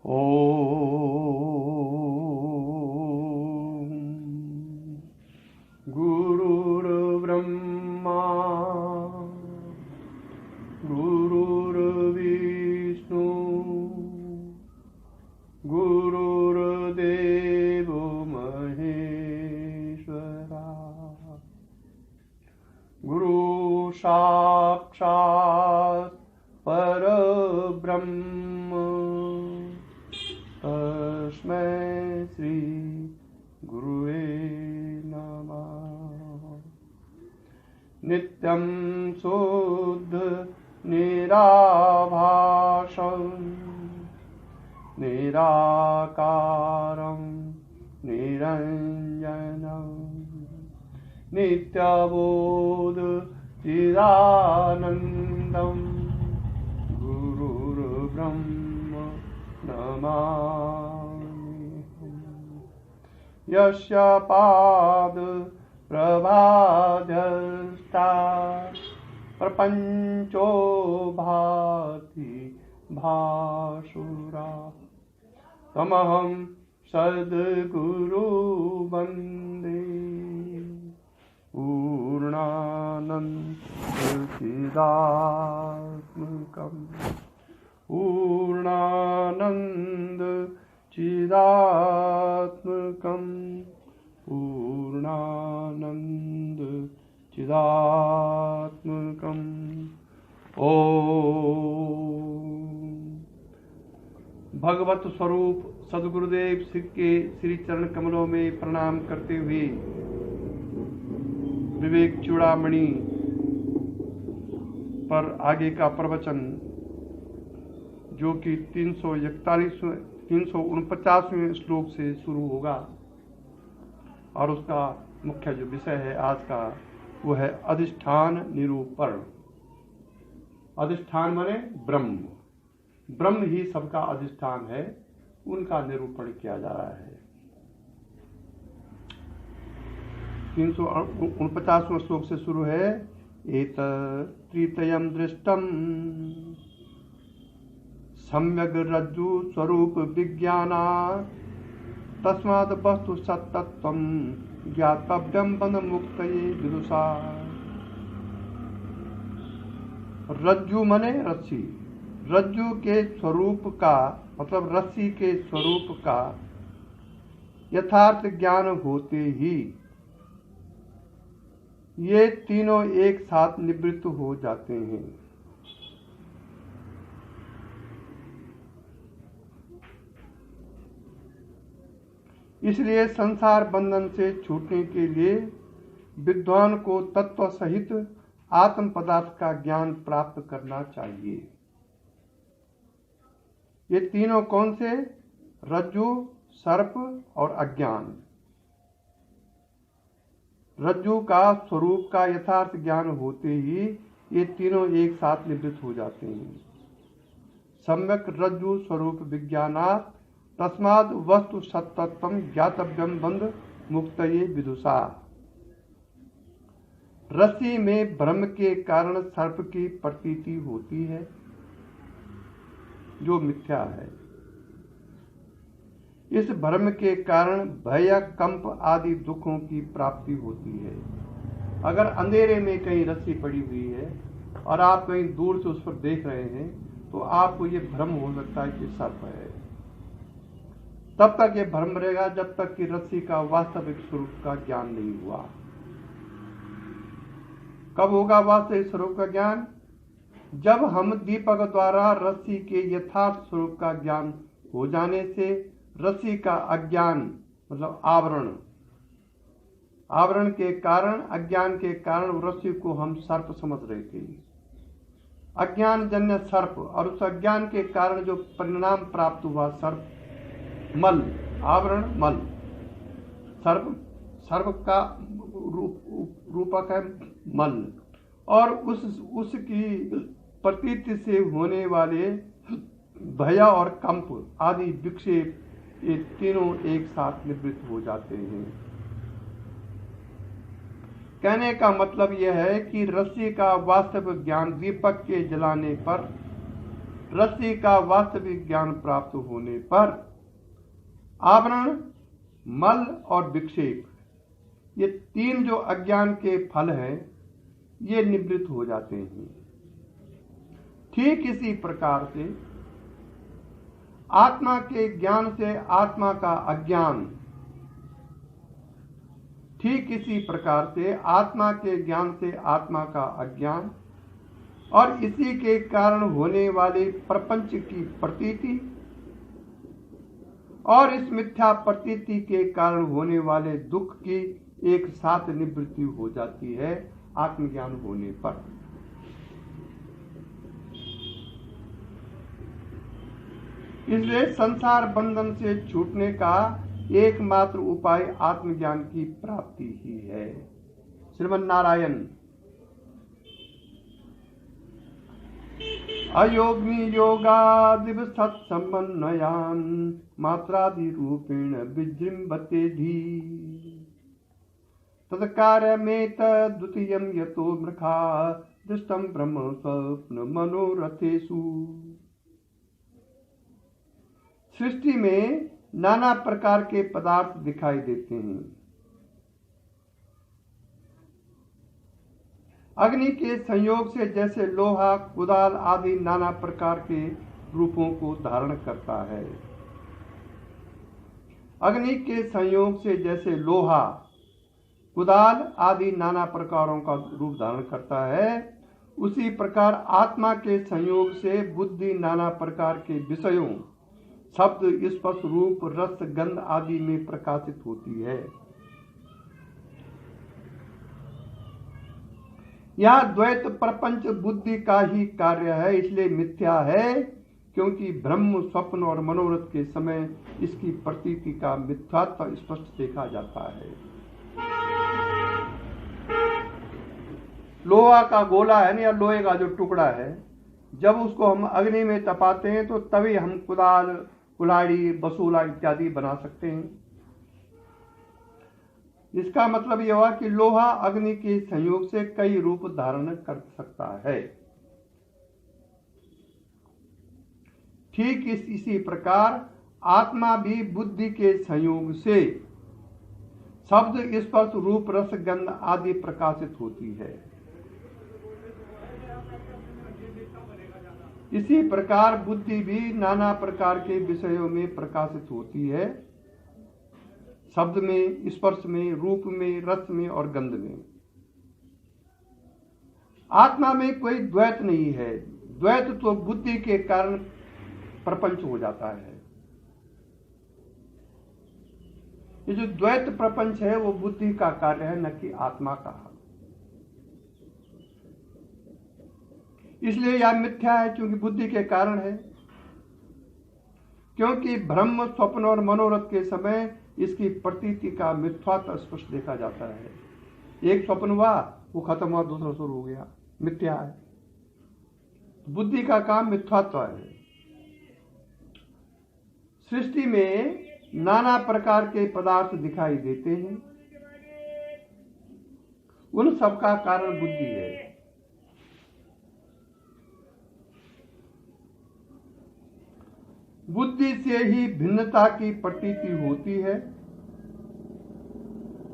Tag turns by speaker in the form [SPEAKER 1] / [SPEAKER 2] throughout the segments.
[SPEAKER 1] ॐ गुरुर्ब्रह्मा गुरुर्विष्णु गुरुर्देवो महेश्वरा गुरु साक्षात् परब्रह्म तस्मै श्री गुरुवे नमः। नित्यं शुद्ध निराभासं निराकारं निरञ्जनं नित्यबोध चिदानन्दं गुरुर्ब्रह्म नमामि। यस्य पाद प्रभाध्यस्ता प्रपञ्चो भाति भासुरा तमहं सद्गुरु वन्दे पूर्णानन्दचिदात्मकम् पूर्णानन्दचिदात्मकम् पूर्णानन्दचिदात्मकम्। ॐ भगवत स्वरूप सद्गुरुदेव के श्री चरण कमलों में प्रणाम करते हुए विवेक चूड़ामणि पर आगे का प्रवचन जो कि 349वें श्लोक से शुरू होगा और उसका मुख्य जो विषय है आज का वो है अधिष्ठान निरूपण। अधिष्ठान माने ब्रह्म, ब्रह्म ही सबका अधिष्ठान है, उनका निरूपण किया जा रहा है। 349वें श्लोक से शुरू है। एतत्त्रितयं दृष्टं सम्यग् रज्जु स्वरूप विज्ञानात् तस्माद् वस्तु सत्तत्वं ज्ञातव्यं बन्धमुक्तये विदुषा। रज्जु मने रस्सी, रज्जु के स्वरूप का मतलब रस्सी के स्वरूप का यथार्थ ज्ञान होते ही ये तीनों एक साथ निवृत्त हो जाते हैं। इसलिए संसार बंधन से छूटने के लिए विद्वान को तत्व सहित आत्म पदार्थ का ज्ञान प्राप्त करना चाहिए। ये तीनों कौन से? रज्जु, सर्प और अज्ञान। रज्जु का स्वरूप का यथार्थ ज्ञान होते ही ये तीनों एक साथ निवृत्त हो जाते हैं। सम्यक रज्जु स्वरूप विज्ञानात् तस्माद् वस्तु सत्तत्वं ज्ञातव्यं बंध मुक्तये विदुषा। रस्सी में ब्रह्म के कारण सर्प की प्रतीति होती है जो मिथ्या है। इस भ्रम के कारण भय, कंप आदि दुखों की प्राप्ति होती है। अगर अंधेरे में कहीं रस्सी पड़ी हुई है और आप कहीं दूर से उस पर देख रहे हैं तो आपको ये भ्रम हो सकता है कि सर्प है। तब तक ये भ्रम रहेगा जब तक कि रस्सी का वास्तविक स्वरूप का ज्ञान नहीं हुआ। कब होगा वास्तविक स्वरूप का ज्ञान? जब हम दीपक द्वारा रस्सी के यथार्थ स्वरूप का ज्ञान हो जाने से रस्सी का अज्ञान मतलब आवरण के कारण, अज्ञान के कारण रस्सी को हम सर्प समझ रहे थे। अज्ञान जन्य सर्प और उस अज्ञान के कारण जो परिणाम प्राप्त हुआ सर्प, मल, आवरण मल। सर्प का रूपक है मल और उसकी प्रतीति से होने वाले भय और कंप आदि विक्षेप, ये तीनों एक साथ निवृत्त हो जाते हैं। कहने का मतलब यह है कि रस्सी का वास्तविक ज्ञान दीपक के जलाने पर रस्सी का वास्तविक ज्ञान प्राप्त होने पर आवरण, मल और विक्षेप, ये तीन जो अज्ञान के फल हैं, ये निवृत्त हो जाते हैं। ठीक इसी प्रकार से आत्मा के ज्ञान से आत्मा का अज्ञान, ठीक इसी प्रकार से आत्मा के ज्ञान से आत्मा का अज्ञान और इसी के कारण होने वाले प्रपंच की प्रतीति और इस मिथ्या प्रतीति के कारण होने वाले दुख की एक साथ निवृत्ति हो जाती है आत्मज्ञान होने पर। इसलिए संसार बंधन से छूटने का एकमात्र उपाय आत्मज्ञान की प्राप्ति ही है। श्रीमन्नारायण। अयोग्नि योगादिव सत्समन्वयान मात्रादि रूपेण विजृंभते धी तत्कार्यमेत द्वितीयं यतो मृखा दृष्टं ब्रह्म स्वप्न मनोरथेषु। सृष्टि में नाना प्रकार के पदार्थ दिखाई देते हैं। अग्नि के संयोग से जैसे लोहा, कुदाल आदि नाना प्रकार के रूपों को धारण करता है। अग्नि के संयोग से जैसे लोहा, कुदाल आदि नाना प्रकारों का रूप धारण करता है, उसी प्रकार आत्मा के संयोग से बुद्धि नाना प्रकार के विषयों, शब्द, स्पर्श, रूप, रस, गंध आदि में प्रकाशित होती है। यह द्वैत प्रपंच बुद्धि का ही कार्य है, इसलिए मिथ्या है, क्योंकि ब्रह्म, स्वप्न और मनोरथ के समय इसकी प्रतीति का मिथ्यात्व स्पष्ट देखा जाता है। लोहा का गोला है ना, या लोहे का जो टुकड़ा है, जब उसको हम अग्नि में तपाते हैं तो तभी हम कुदाल, कुल्हाड़ी, बसूला इत्यादि बना सकते हैं। इसका मतलब यह हुआ कि लोहा अग्नि के संयोग से कई रूप धारण कर सकता है। ठीक इसी प्रकार आत्मा भी बुद्धि के संयोग से शब्द, स्पर्श, रूप, रस, गंध आदि प्रकाशित होती है। इसी प्रकार बुद्धि भी नाना प्रकार के विषयों में प्रकाशित होती है, शब्द में, स्पर्श में, रूप में, रस में और गंध में। आत्मा में कोई द्वैत नहीं है। द्वैत तो बुद्धि के कारण प्रपंच हो जाता है। ये जो द्वैत प्रपंच है वो बुद्धि का कार्य है, न कि आत्मा का। इसलिए यह मिथ्या है, क्योंकि बुद्धि के कारण है। क्योंकि ब्रह्म, स्वप्न और मनोरथ के समय इसकी प्रतीति का मिथ्यात्व स्पष्ट देखा जाता है। एक स्वप्न हुआ, वो खत्म हुआ, दूसरा शुरू हो गया, मिथ्या है। बुद्धि का काम मिथ्यात्व है। सृष्टि में नाना प्रकार के पदार्थ दिखाई देते हैं, उन सबका कारण बुद्धि है। बुद्धि से ही भिन्नता की प्रतीति होती है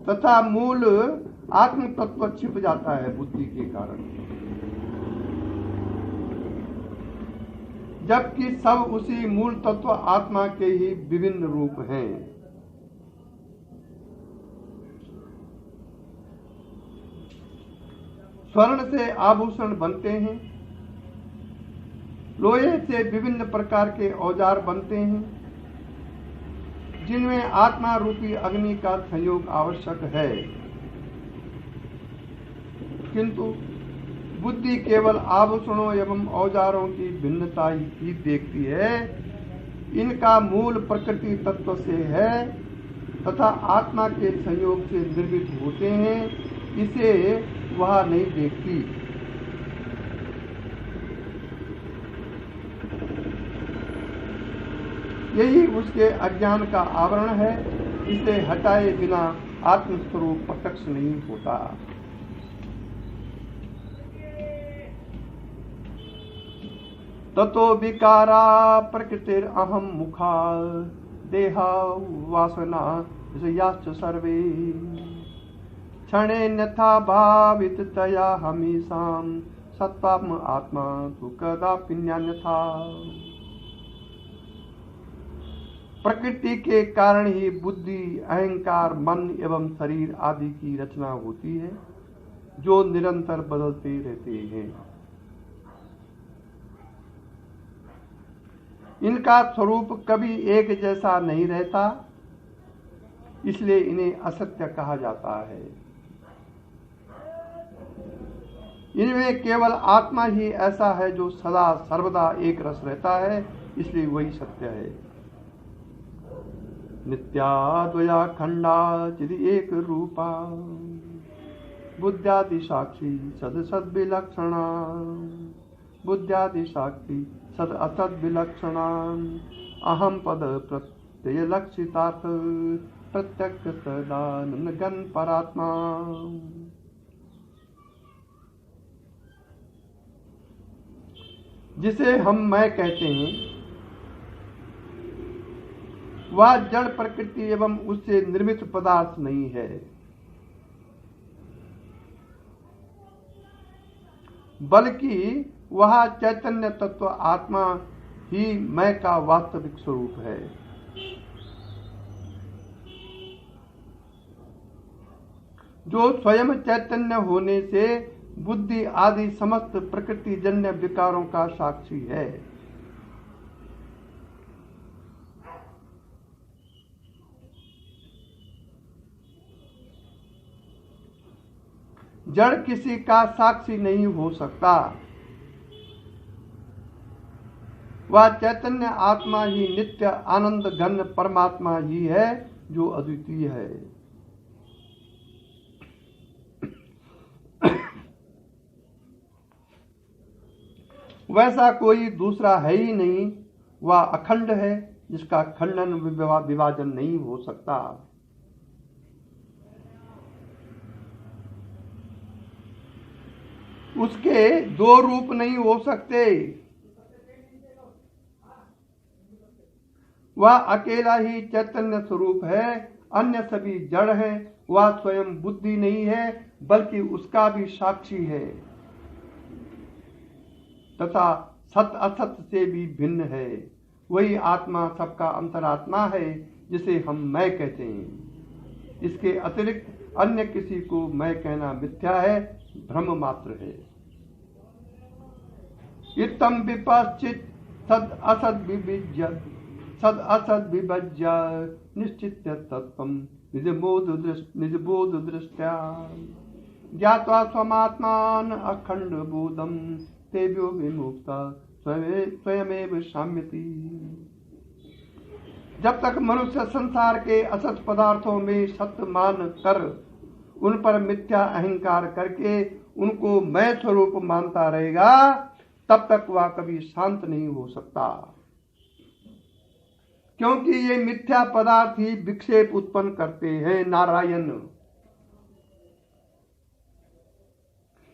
[SPEAKER 1] तथा मूल आत्म तत्व छिप जाता है बुद्धि के कारण, जबकि सब उसी मूल तत्व आत्मा के ही विभिन्न रूप हैं। स्वर्ण से आभूषण बनते हैं, लोहे से विभिन्न प्रकार के औजार बनते हैं, जिनमें आत्मा रूपी अग्नि का संयोग आवश्यक है। किंतु बुद्धि केवल आभूषणों एवं औजारों की भिन्नता ही देखती है, इनका मूल प्रकृति तत्व से है तथा आत्मा के संयोग से निर्मित होते हैं, इसे वह नहीं देखती। यही उसके अज्ञान का आवरण है, इसे हटाए बिना आत्मस्वरूप प्रत्यक्ष नहीं होता। ततो विकारा प्रकृतिर अहम मुखा देहा वासना याश्च सर्वे क्षणे न्यथा भावित तया हमेशाम सत्वात्म आत्मा तु कदापि न्यथा। प्रकृति के कारण ही बुद्धि, अहंकार, मन एवं शरीर आदि की रचना होती है, जो निरंतर बदलते रहते हैं। इनका स्वरूप कभी एक जैसा नहीं रहता, इसलिए इन्हें असत्य कहा जाता है। इनमें केवल आत्मा ही ऐसा है जो सदा सर्वदा एक रस रहता है, इसलिए वही सत्य है। नित्याद्वया खंडा चिद एक रूपा बुद्ध्यादि साक्षी सद सद विलक्षणा बुद्ध्यादि साक्षी सद असद विलक्षणा अहम पद प्रत्यय लक्षितार्थ प्रत्यक्ष सदानंद गण परात्मा। जिसे हम मैं कहते हैं वह जड़ प्रकृति एवं उससे निर्मित पदार्थ नहीं है, बल्कि वह चैतन्य तत्व आत्मा ही मैं का वास्तविक स्वरूप है। जो स्वयं चैतन्य होने से बुद्धि आदि समस्त प्रकृति जन्य विकारों का साक्षी है। जड़ किसी का साक्षी नहीं हो सकता। वह चैतन्य आत्मा ही नित्य आनंद घन परमात्मा ही है, जो अद्वितीय है। वैसा कोई दूसरा है ही नहीं। वह अखंड है, जिसका खंडन विभाजन नहीं हो सकता। उसके दो रूप नहीं हो सकते। वह अकेला ही चैतन्य स्वरूप है, अन्य सभी जड़ है। वह स्वयं बुद्धि नहीं है, बल्कि उसका भी साक्षी है तथा सत असत से भी भिन्न है। वही आत्मा सबका अंतरात्मा है, जिसे हम मैं कहते हैं। इसके अतिरिक्त अन्य किसी को मैं कहना मिथ्या है, भ्रम मात्र है। इत्थं विपश्चित सद असद विभज्य निश्चित्य तत्त्वं निजबोध दृष्ट्या ज्ञात्वा स्वमात्मान अखंड बोधम तेभ्यो विमुक्ता स्वयमेव शाम्यति। जब तक मनुष्य संसार के असत पदार्थों में सत्य मान कर उन पर मिथ्या अहंकार करके उनको मैं स्वरूप मानता रहेगा, तब तक वह कभी शांत नहीं हो सकता। क्योंकि ये मिथ्या पदार्थ ही विक्षेप उत्पन्न करते हैं नारायण।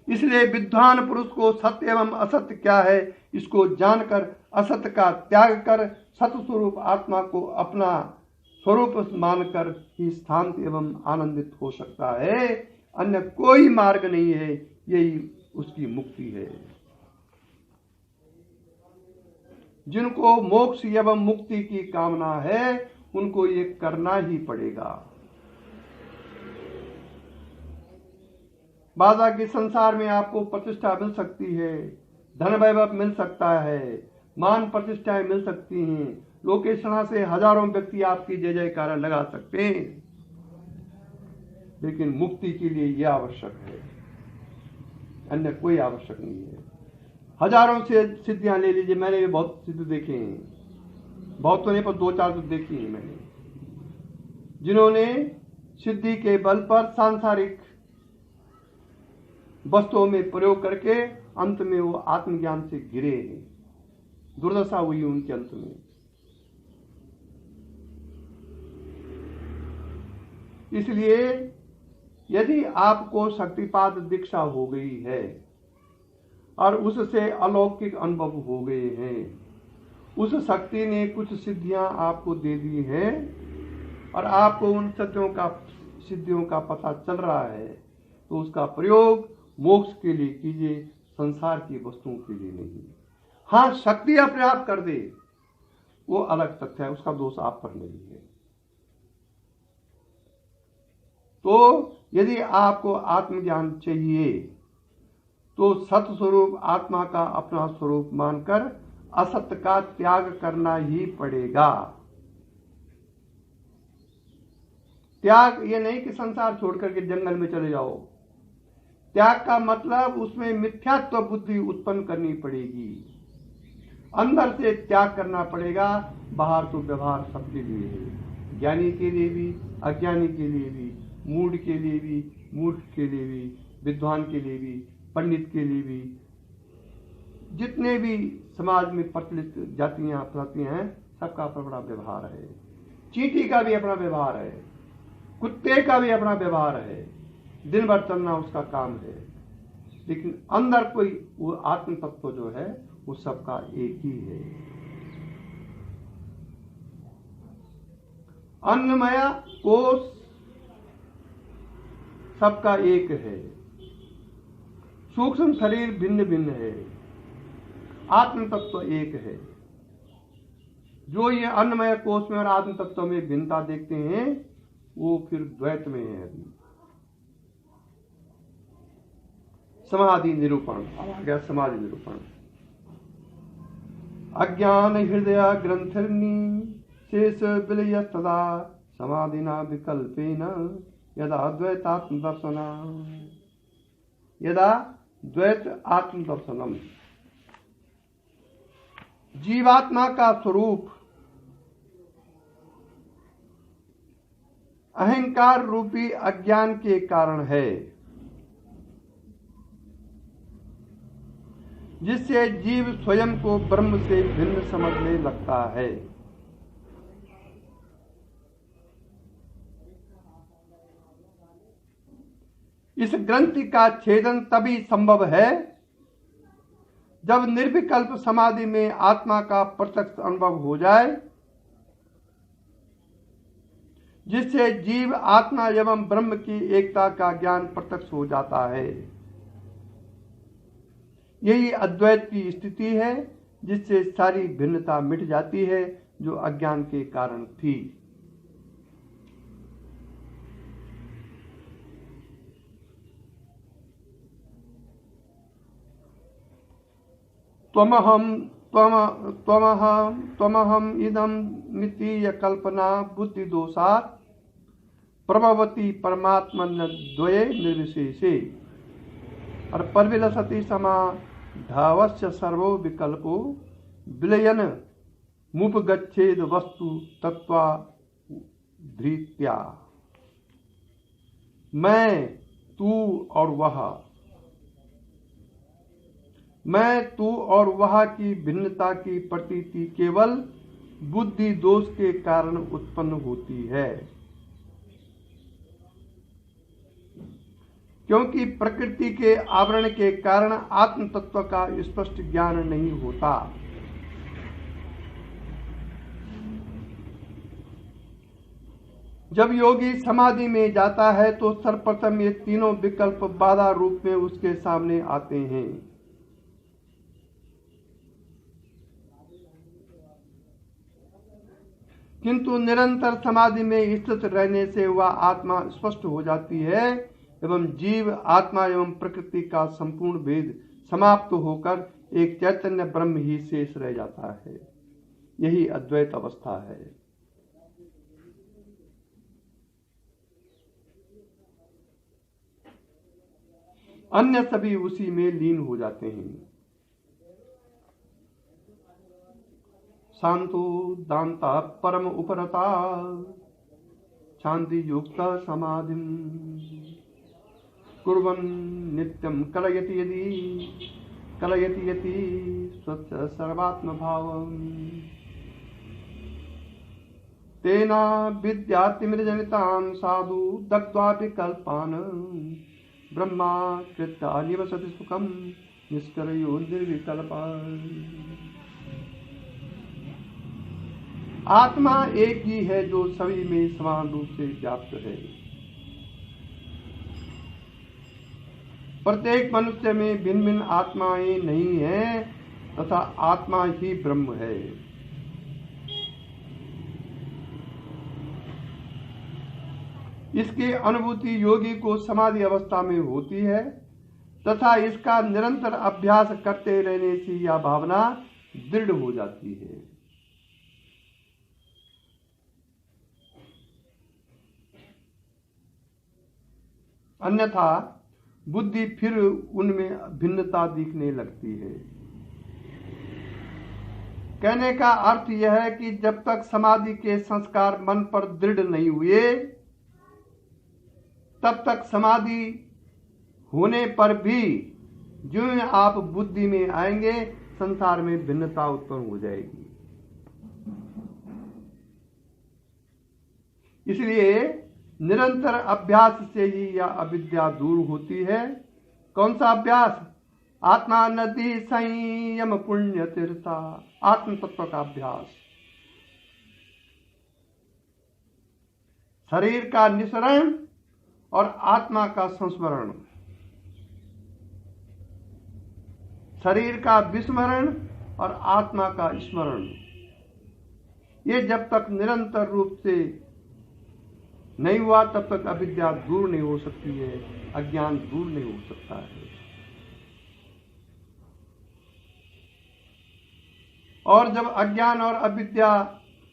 [SPEAKER 1] इसलिए विद्वान पुरुष को सत्य एवं असत्य क्या है, इसको जानकर असत्य का त्याग कर सत स्वरूप आत्मा को अपना स्वरूप मानकर ही शांत एवं आनंदित हो सकता है। अन्य कोई मार्ग नहीं है, यही उसकी मुक्ति है। जिनको मोक्ष एवं मुक्ति की कामना है, उनको ये करना ही पड़ेगा। बाधा के संसार में आपको प्रतिष्ठा मिल सकती है, धन वैभव मिल सकता है, मान प्रतिष्ठाएं मिल सकती हैं, लोकेशना से हजारों व्यक्ति आपकी जय जयकार लगा सकते हैं, लेकिन मुक्ति के लिए यह आवश्यक है, अन्य कोई आवश्यक नहीं है। हजारों से सिद्धियां ले लीजिए, मैंने भी बहुत सिद्ध देखे हैं, बहुत तो नहीं पर दो चार तो देखी है मैंने, जिन्होंने सिद्धि के बल पर सांसारिक वस्तुओं में प्रयोग करके अंत में वो आत्मज्ञान से गिरे हैं। दुर्दशा हुई उनके अंत में। इसलिए यदि आपको शक्तिपात दीक्षा हो गई है, और उससे अलौकिक अनुभव हो गए हैं। उस शक्ति ने कुछ सिद्धियां आपको दे दी हैं और आपको उन सिद्धियों का पता चल रहा है, तो उसका प्रयोग मोक्ष के लिए कीजिए, संसार की वस्तुओं के लिए नहीं। हाँ, शक्ति अपने आप कर दे वो अलग तथ्य है, उसका दोष आप पर नहीं है। तो यदि आपको आत्मज्ञान चाहिए तो सत्स्वरूप आत्मा का अपना स्वरूप मानकर असत्य का त्याग करना ही पड़ेगा। त्याग ये नहीं कि संसार छोड़कर के जंगल में चले जाओ। त्याग का मतलब उसमें मिथ्यात्व बुद्धि उत्पन्न करनी पड़ेगी, अंदर से त्याग करना पड़ेगा। बाहर तो व्यवहार सबके लिए है, ज्ञानी के लिए भी, अज्ञानी के लिए भी, मूढ़ के लिए भी, मूर्ख के लिए भी, विद्वान के लिए भी, पंडित के लिए भी, जितने भी समाज में प्रचलित जातियां प्रजातियां हैं, सबका अपना व्यवहार है। चींटी का भी अपना व्यवहार है, कुत्ते का भी अपना व्यवहार है, दिन भर चलना उसका काम है, लेकिन अंदर कोई वो आत्म तत्व जो है वो सबका एक ही है। अन्नमय कोश सबका एक है, सूक्ष्म शरीर भिन्न भिन्न है, आत्म तत्व एक है। जो ये अन्नमय कोश में और आत्म तत्व में भिन्नता देखते हैं वो फिर द्वैत में है। अभी समाधि निरूपण, अब आ गया समाधि निरूपण। अज्ञान हृदय ग्रंथिर्नी शेष विलय तदा समाधिना विकल्पेन यदा द्वैतात्म दर्शना, यदा द्वैत आत्म दर्शनम। जीवात्मा का स्वरूप अहंकार रूपी अज्ञान के कारण है, जिससे जीव स्वयं को ब्रह्म से भिन्न समझने लगता है। इस ग्रंथि का छेदन तभी संभव है जब निर्विकल्प समाधि में आत्मा का प्रत्यक्ष अनुभव हो जाए, जिससे जीव आत्मा एवं ब्रह्म की एकता का ज्ञान प्रत्यक्ष हो जाता है। यही अद्वैत की स्थिति है, जिससे सारी भिन्नता मिट जाती है जो अज्ञान के कारण थी। त्वमहम इदम मितीय कल्पना बुद्धि दोषात् प्रभवती परमात्मन द्वये निर्विशेषे और परविलसति समाधावस्य सर्वो विकल्पो विलयन मुपगच्छेद वस्तु तत्वा धृत्या। मैं, तू और वह, मैं, तू और वह की भिन्नता की प्रतीति केवल बुद्धि दोष के कारण उत्पन्न होती है, क्योंकि प्रकृति के आवरण के कारण आत्म तत्व का स्पष्ट ज्ञान नहीं होता। जब योगी समाधि में जाता है तो सर्वप्रथम ये तीनों विकल्प बाधा रूप में उसके सामने आते हैं। किंतु निरंतर समाधि में स्थित रहने से वह आत्मा स्पष्ट हो जाती है एवं जीव आत्मा एवं प्रकृति का संपूर्ण भेद समाप्त होकर एक चैतन्य ब्रह्म ही शेष रह जाता है। यही अद्वैत अवस्था है। अन्य सभी उसी में लीन हो जाते हैं। शांतो दांता परम उपरता शांति युक्त समाधिम कुर्वन् नित्यं कलयति यदि स्वच्छ सर्वात्म भावम् तेना विद्यातिमिरजनितान् साधु दग्ध्वा विकल्पान् ब्रह्मा कृत्वा निवसति सुखम् निष्कर्यो निर्विकल्पा। आत्मा एक ही है जो सभी में समान रूप से व्याप्त है। प्रत्येक मनुष्य में भिन्न भिन्न आत्माएं नहीं है तथा आत्मा ही ब्रह्म है। इसकी अनुभूति योगी को समाधि अवस्था में होती है तथा इसका निरंतर अभ्यास करते रहने से यह भावना दृढ़ हो जाती है। अन्यथा बुद्धि फिर उनमें भिन्नता दिखने लगती है। कहने का अर्थ यह है कि जब तक समाधि के संस्कार मन पर दृढ़ नहीं हुए तब तक समाधि होने पर भी जो आप बुद्धि में आएंगे संसार में भिन्नता उत्पन्न हो जाएगी। इसलिए निरंतर अभ्यास से ही यह अविद्या दूर होती है। कौन सा अभ्यास? आत्मा नदी संयम पुण्य तीर्था, आत्म तत्व का अभ्यास। शरीर का निस्सरण और आत्मा का संस्मरण, शरीर का विस्मरण और आत्मा का स्मरण, ये जब तक निरंतर रूप से नहीं हुआ तब तक अविद्या दूर नहीं हो सकती है, अज्ञान दूर नहीं हो सकता है। और जब अज्ञान और अविद्या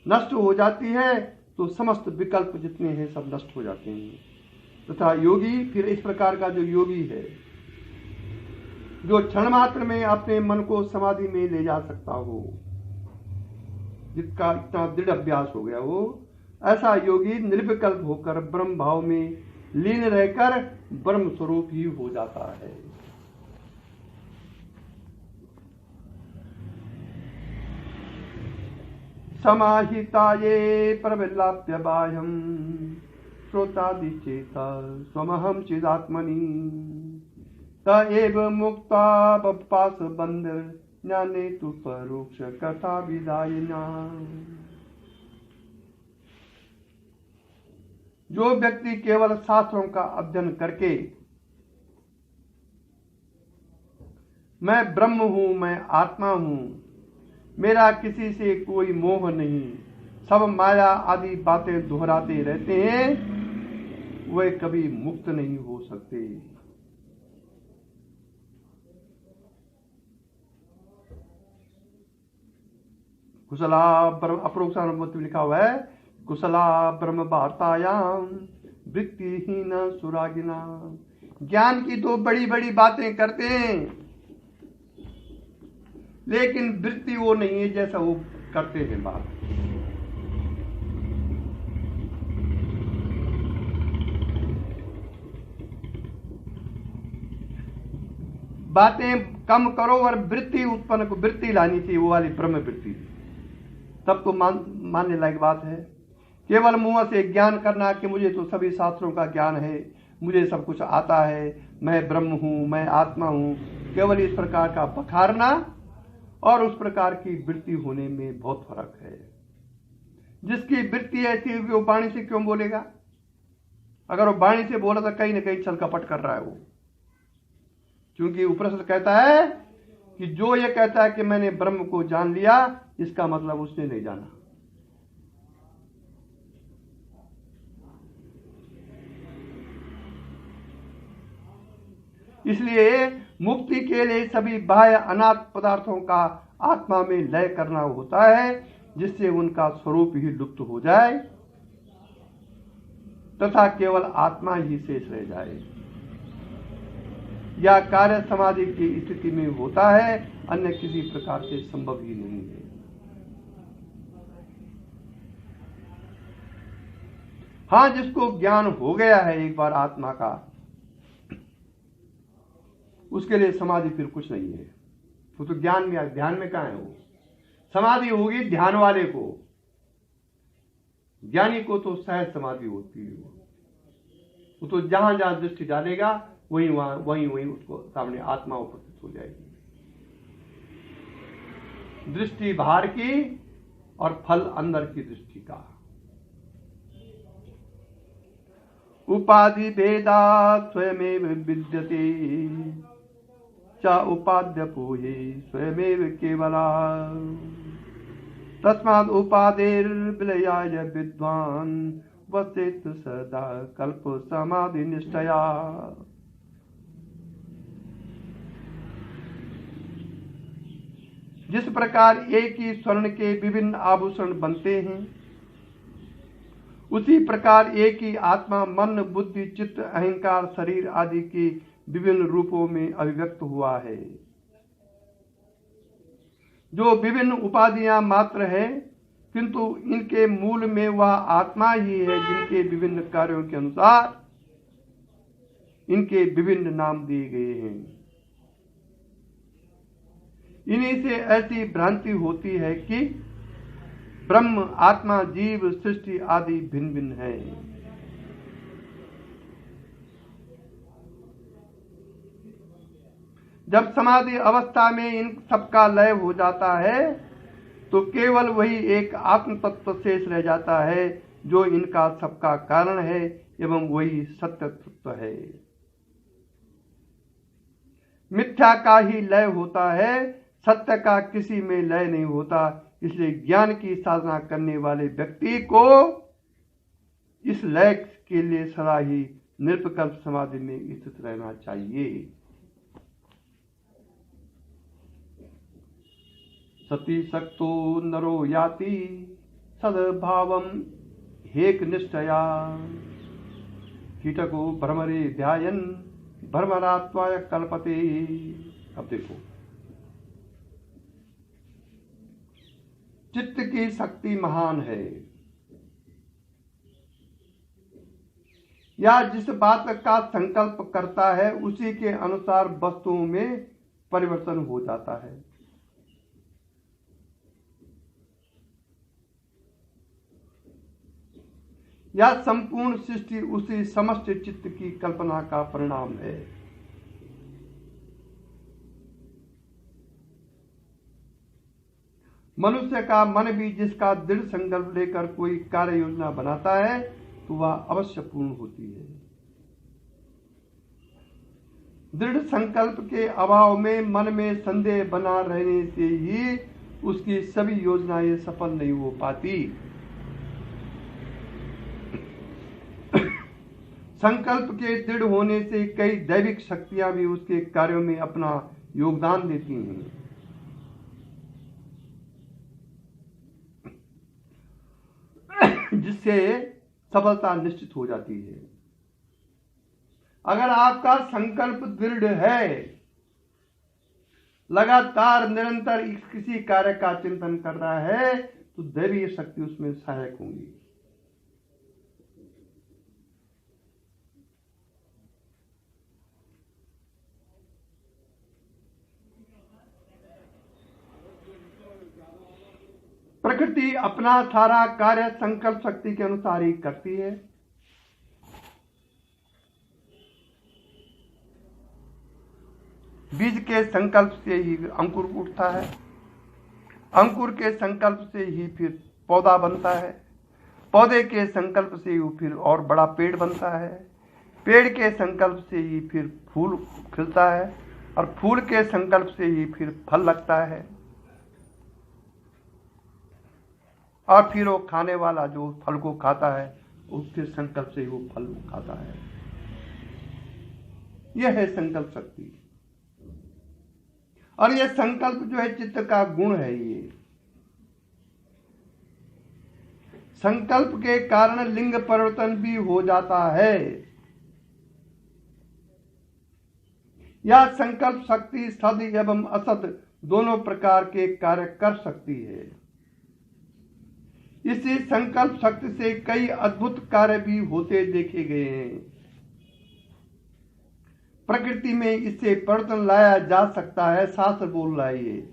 [SPEAKER 1] नष्ट हो जाती है तो समस्त विकल्प जितने हैं सब नष्ट हो जाते हैं। तथा योगी फिर इस प्रकार का जो योगी है जो क्षण मात्र में अपने मन को समाधि में ले जा सकता हो, जिसका इतना दृढ़ अभ्यास हो गया हो, ऐसा योगी निर्विकल्प होकर ब्रह्म भाव में लीन रहकर ब्रह्म स्वरूप ही हो जाता है। समाहिताये प्रविलाप्य बाह्यं श्रोतादि चेता स्वमहं चिदात्मनि त एव मुक्ता बपास बंध ज्ञाने तु परोक्ष कथा विदायिना। जो व्यक्ति केवल शास्त्रों का अध्ययन करके मैं ब्रह्म हूं, मैं आत्मा हूं, मेरा किसी से कोई मोह नहीं, सब माया आदि बातें दोहराते रहते हैं, वे कभी मुक्त नहीं हो सकते। कुशला अप्रोक्षानुभूति लिखा हुआ है, कुशला ब्रह्म वार्तायाम वृत्तिहीन सुरागिना। ज्ञान की तो बड़ी बड़ी बातें करते हैं लेकिन वृत्ति वो नहीं है जैसा वो करते हैं बात। बातें कम करो और वृत्ति उत्पन्न को वृत्ति लानी चाहिए, वो वाली ब्रह्म वृत्ति, तब तो मानने लायक बात है। केवल मुंह से ज्ञान करना कि मुझे तो सभी शास्त्रों का ज्ञान है, मुझे सब कुछ आता है, मैं ब्रह्म हूं, मैं आत्मा हूं, केवल इस प्रकार का बखारना और उस प्रकार की वृत्ति होने में बहुत फर्क है। जिसकी वृत्ति ऐसी होगी वो वाणी से क्यों बोलेगा? अगर वो वाणी से बोला तो कहीं ना कहीं छल कपट कर रहा है वो, क्योंकि उपनिषद कहता है कि जो ये कहता है कि मैंने ब्रह्म को जान लिया, इसका मतलब उसने नहीं जाना। इसलिए मुक्ति के लिए सभी बाह्य अनाथ पदार्थों का आत्मा में लय करना होता है, जिससे उनका स्वरूप ही लुप्त हो जाए तथा केवल आत्मा ही शेष रह जाए। यह कार्य समाधि की स्थिति में होता है, अन्य किसी प्रकार से संभव ही नहीं है। हाँ, जिसको ज्ञान हो गया है एक बार आत्मा का, उसके लिए समाधि फिर कुछ नहीं है। वो तो ज्ञान में, ध्यान में कहाँ है वो? समाधि होगी ध्यान वाले को, ज्ञानी को तो सहज समाधि होती है। वो तो जहां जहां दृष्टि डालेगा वहीं उसको सामने आत्मा उपस्थित हो जाएगी। दृष्टि बाहर की और फल अंदर की दृष्टि का। उपाधि भेदा स्वयमेव विद्यते च उपाद्य पूहे स्वयमेव केवला तस्माद् उपादेर्विलयाय विद्वान् वसेत् सदा कल्प समाधि निष्ठया। जिस प्रकार एक ही स्वर्ण के विभिन्न आभूषण बनते हैं, उसी प्रकार एक ही आत्मा मन बुद्धि चित्त अहंकार शरीर आदि के विभिन्न रूपों में अभिव्यक्त हुआ है। जो विभिन्न उपाधियां मात्र है, किंतु इनके मूल में वह आत्मा ही है, जिनके विभिन्न कार्यों के अनुसार इनके विभिन्न नाम दिए गए हैं। इन्हीं से ऐसी भ्रांति होती है कि ब्रह्म आत्मा जीव सृष्टि आदि भिन्न भिन्न है। जब समाधि अवस्था में इन सबका लय हो जाता है तो केवल वही एक आत्म तत्व शेष रह जाता है, जो इनका सबका कारण है एवं वही सत्य तत्व है। मिथ्या का ही लय होता है, सत्य का किसी में लय नहीं होता। इसलिए ज्ञान की साधना करने वाले व्यक्ति को इस लय के लिए सदा ही निर्विकल्प समाधि में स्थित रहना चाहिए। सती सक्तो नरो याति सद्भावम हेक निष्ठया कीटको भ्रमरे ध्यायन भ्रमरात्वाय कल्पते। अब देखो, चित्त की शक्ति महान है, या जिस बात का संकल्प करता है उसी के अनुसार वस्तुओं में परिवर्तन हो जाता है। या संपूर्ण सृष्टि उसी समस्त चित्त की कल्पना का परिणाम है। मनुष्य का मन भी जिसका दृढ़ संकल्प लेकर कोई कार्य योजना बनाता है तो वह अवश्य पूर्ण होती है। दृढ़ संकल्प के अभाव में मन में संदेह बना रहने से ही उसकी सभी योजनाएं सफल नहीं हो पाती। संकल्प के दृढ़ होने से कई दैविक शक्तियां भी उसके कार्यों में अपना योगदान देती हैं। जिससे सफलता निश्चित हो जाती है। अगर आपका संकल्प दृढ़ है, लगातार निरंतर किसी कार्य का चिंतन कर रहा है, तो दैवीय शक्ति उसमें सहायक होंगी। प्रकृति अपना सारा कार्य संकल्प शक्ति के अनुसार ही करती है। बीज के संकल्प से ही अंकुर उठता है, अंकुर के संकल्प से ही फिर पौधा बनता है, पौधे के संकल्प से ही फिर और बड़ा पेड़ बनता है, पेड़ के संकल्प से ही फिर फूल खिलता है, और फूल के संकल्प से ही फिर फल लगता है, और फिर वो खाने वाला जो फल को खाता है उसके संकल्प से ही वो फल खाता है। यह है संकल्प शक्ति। और यह संकल्प जो है चित्त का गुण है। ये संकल्प के कारण लिंग परिवर्तन भी हो जाता है। यह संकल्प शक्ति सद एवं असद दोनों प्रकार के कार्य कर सकती है। इसी संकल्प शक्ति से कई अद्भुत कार्य भी होते देखे गए हैं। प्रकृति में इससे परिवर्तन लाया जा सकता है, शास्त्र बोल रहा है ये।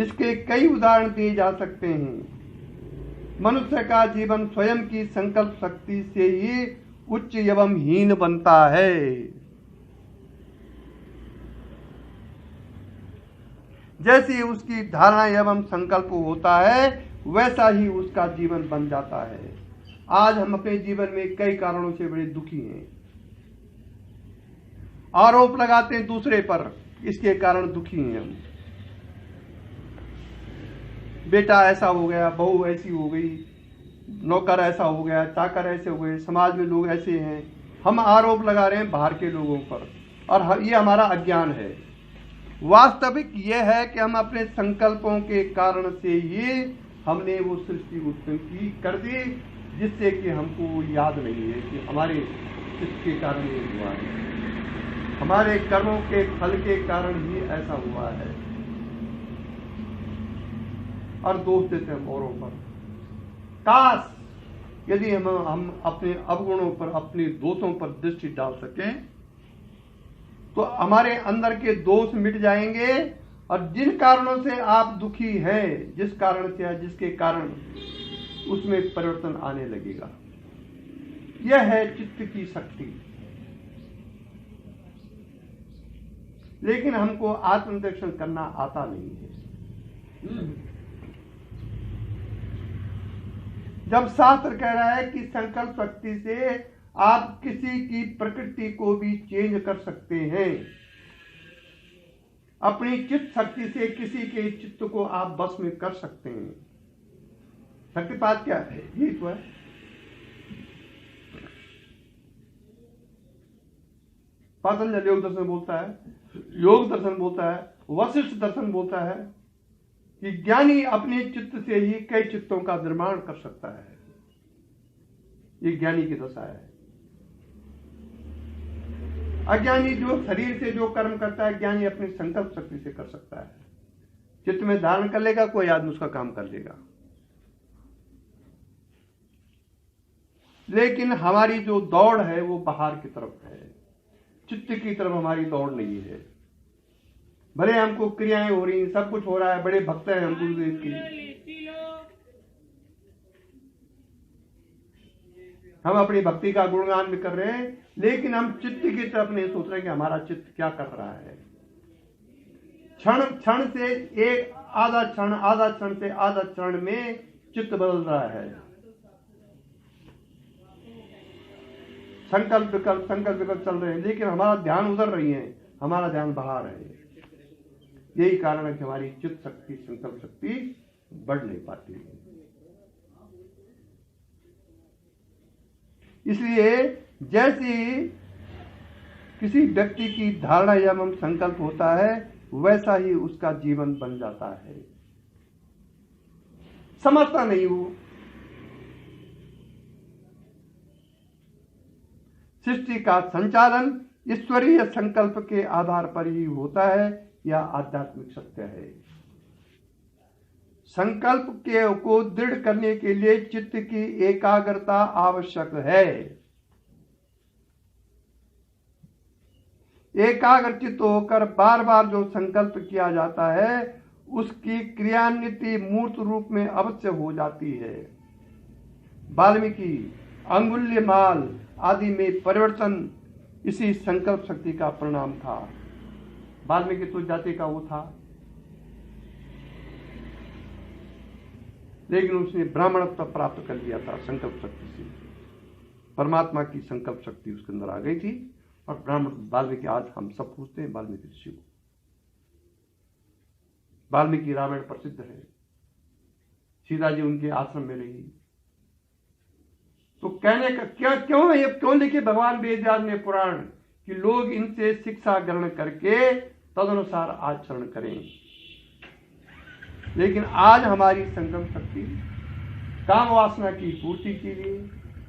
[SPEAKER 1] इसके कई उदाहरण दिए जा सकते हैं। मनुष्य का जीवन स्वयं की संकल्प शक्ति से ही उच्च एवं हीन बनता है। जैसी उसकी धारणा एवं संकल्प होता है वैसा ही उसका जीवन बन जाता है। आज हम अपने जीवन में कई कारणों से बड़े दुखी हैं, आरोप लगाते हैं दूसरे पर, इसके कारण दुखी हैं हम। बेटा ऐसा हो गया, बहू ऐसी हो गई, नौकर ऐसा हो गया, चाकर ऐसे हो गए, समाज में लोग ऐसे हैं। हम आरोप लगा रहे हैं बाहर के लोगों पर, और ये हमारा अज्ञान है। वास्तविक यह है कि हम अपने संकल्पों के कारण से ही हमने वो सृष्टि उत्पन्न की कर दी, जिससे कि हमको याद नहीं है कि हमारे चित्त के कारण ये हुआ है, हमारे कर्मों के फल के कारण ही ऐसा हुआ है, और दोष देते हम औरों पर। काश यदि हम अपने अवगुणों पर, अपने दोषों पर दृष्टि डाल सकें तो हमारे अंदर के दोष मिट जाएंगे, और जिन कारणों से आप दुखी हैं, जिस कारण से या जिसके कारण, उसमें परिवर्तन आने लगेगा। यह है चित्त की शक्ति। लेकिन हमको आत्मनिरीक्षण करना आता नहीं है। जब शास्त्र कह रहा है कि संकल्प शक्ति से आप किसी की प्रकृति को भी चेंज कर सकते हैं, अपनी चित्त शक्ति से किसी के चित्त को आप बस में कर सकते हैं। शक्तिपात क्या है? यही तो है। पातंजलि योग दर्शन बोलता है, योग दर्शन बोलता है, वशिष्ठ दर्शन बोलता है कि ज्ञानी अपने चित्त से ही कई चित्तों का निर्माण कर सकता है। ये ज्ञानी की दशा है। अज्ञानी जो शरीर से जो कर्म करता है, ज्ञानी अपनी संकल्प शक्ति से कर सकता है। चित्त में धारण कर लेगा, कोई आदमी उसका काम कर लेगा। लेकिन हमारी जो दौड़ है वो बाहर की तरफ है, चित्त की तरफ हमारी दौड़ नहीं है। भले हमको क्रियाएं हो रही, सब कुछ हो रहा है, बड़े भक्त हैं हम गुरुदेव की, हम अपनी भक्ति का गुणगान भी कर रहे हैं, लेकिन हम चित्त की तरफ नहीं सोच रहे कि हमारा चित्त क्या कर रहा है। क्षण क्षण से एक आधा क्षण से आधा क्षण में चित्त बदल रहा है। संकल्प विकल्प चल रहे हैं, लेकिन हमारा ध्यान उधर रही है, हमारा ध्यान बाहर है। यही कारण है कि हमारी चित्त शक्ति, संकल्प शक्ति बढ़ नहीं पाती है। इसलिए जैसी किसी व्यक्ति की धारणा एवं संकल्प होता है, वैसा ही उसका जीवन बन जाता है। समझता नहीं वो। सृष्टि का संचालन ईश्वरीय संकल्प के आधार पर ही होता है, यह आध्यात्मिक सत्य है। संकल्प को दृढ़ करने के लिए चित्त की एकाग्रता आवश्यक है। एकाग्रचित्त होकर बार बार जो संकल्प किया जाता है, उसकी क्रियान्विति मूर्त रूप में अवश्य हो जाती है। वाल्मीकि, अंगुल्यमाल आदि में परिवर्तन इसी संकल्प शक्ति का परिणाम था। वाल्मीकि तो जाति का वो था, लेकिन उसने ब्राह्मणत्व प्राप्त कर लिया था संकल्प शक्ति से। परमात्मा की संकल्प शक्ति उसके अंदर आ गई थी, और ब्राह्मण वाल्मीकि, आज हम सब पूछते हैं वाल्मीकि ऋषि को। वाल्मीकि रामायण प्रसिद्ध है, सीता जी उनके आश्रम में रही। तो कहने का क्या, क्यों लिखे भगवान वेदव्यास ने पुराण कि लोग इनसे शिक्षा ग्रहण करके तदनुसार आचरण करें। लेकिन आज हमारी संकल्प शक्ति काम वासना की पूर्ति के लिए,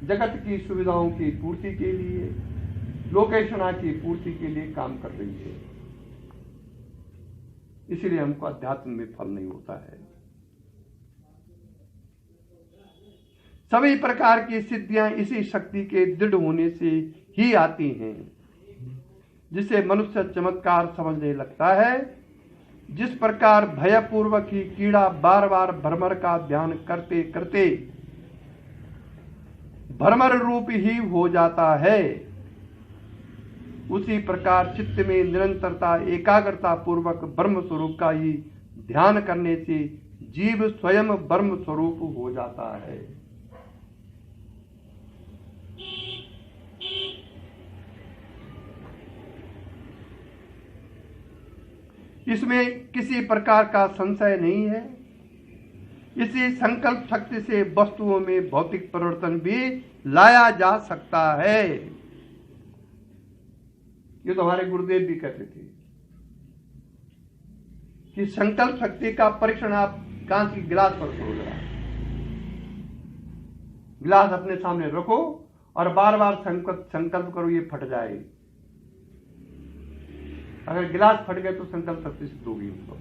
[SPEAKER 1] जगत की सुविधाओं की पूर्ति के लिए, लोकेशना की पूर्ति के लिए काम कर रही है। इसलिए हमको अध्यात्म में फल नहीं होता है। सभी प्रकार की सिद्धियां इसी शक्ति के दृढ़ होने से ही आती हैं, जिसे मनुष्य चमत्कार समझने लगता है। जिस प्रकार भयपूर्वक ही कीड़ा बार बार भ्रमर का ध्यान करते करते भ्रमर रूप ही हो जाता है, उसी प्रकार चित्त में निरंतरता एकाग्रता पूर्वक ब्रह्म स्वरूप का ही ध्यान करने से जीव स्वयं ब्रह्म स्वरूप हो जाता है। इसमें किसी प्रकार का संशय नहीं है। इसी संकल्प शक्ति से वस्तुओं में भौतिक परिवर्तन भी लाया जा सकता है। ये तो हमारे गुरुदेव भी कहते थे कि संकल्प शक्ति का परीक्षण आप कांच की गिलास पर करो। गिलास अपने सामने रखो और बार बार संकल्प करो ये फट जाए। अगर गिलास फट गए तो संकल्प शक्ति सिद्ध होगी उनको।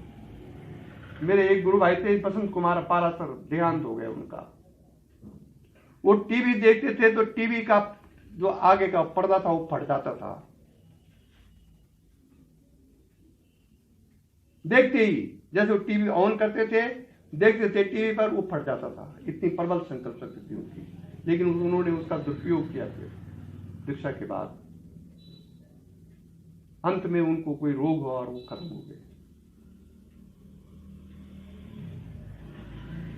[SPEAKER 1] मेरे एक गुरु भाई थे बसंत कुमार अपारा सर, देहांत हो गया उनका। वो टीवी देखते थे तो टीवी का जो आगे का पर्दा था वो फट जाता था। देखते ही जैसे वो टीवी ऑन करते थे, देखते थे टीवी पर, वो फट जाता था। इतनी प्रबल संकल्प शक्ति थी उनकी, लेकिन उन्होंने उसका दुरुपयोग किया फिर दीक्षा के बाद। अंत में उनको कोई रोग हुआ और वो खत्म हो गए।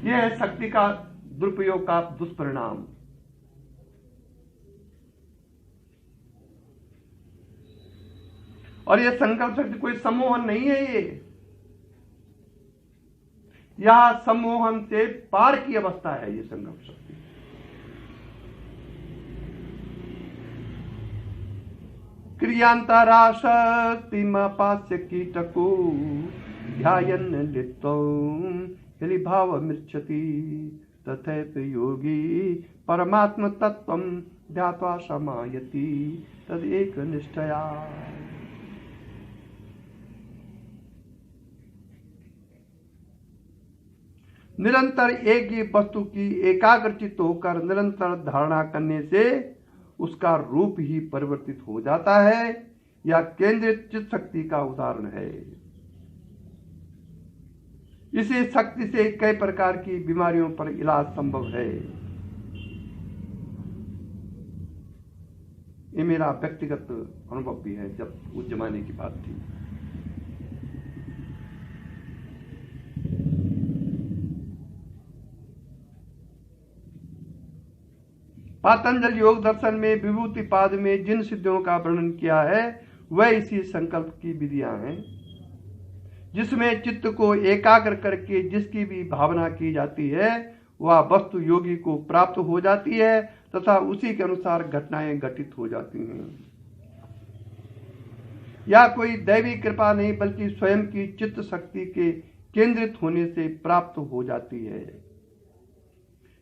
[SPEAKER 1] यह है शक्ति का दुरुपयोग का दुष्परिणाम। और यह संकल्प शक्ति कोई सम्मोहन नहीं है। यह सम्मोहन से पार की अवस्था है। ये संकल्प शक्ति क्रियांतरा शक्तिमापास्य कीटको ध्यायन् लिप्तं यदि भावमिच्छति तथैव योगी परमात्म तत्त्वं ध्यात्वा समायति तद एक निष्ठया। निरंतर एक ही वस्तु की एकाग्रचित्त होकर निरंतर धारणा करने से उसका रूप ही परिवर्तित हो जाता है। यह केंद्रित चित्त शक्ति का उदाहरण है। इसी शक्ति से कई प्रकार की बीमारियों पर इलाज संभव है। ये मेरा व्यक्तिगत अनुभव भी है। जब उस जमाने की बात थी, पातंजल योग दर्शन में विभूति पाद में जिन सिद्धियों का वर्णन किया है वह इसी संकल्प की विधियां हैं, जिसमें चित्त को एकाग्र करके जिसकी भी भावना की जाती है वह वस्तु योगी को प्राप्त हो जाती है तथा उसी के अनुसार घटनाएं घटित हो जाती हैं। यह कोई दैवी कृपा नहीं बल्कि स्वयं की चित्त शक्ति के केंद्रित होने से प्राप्त हो जाती है।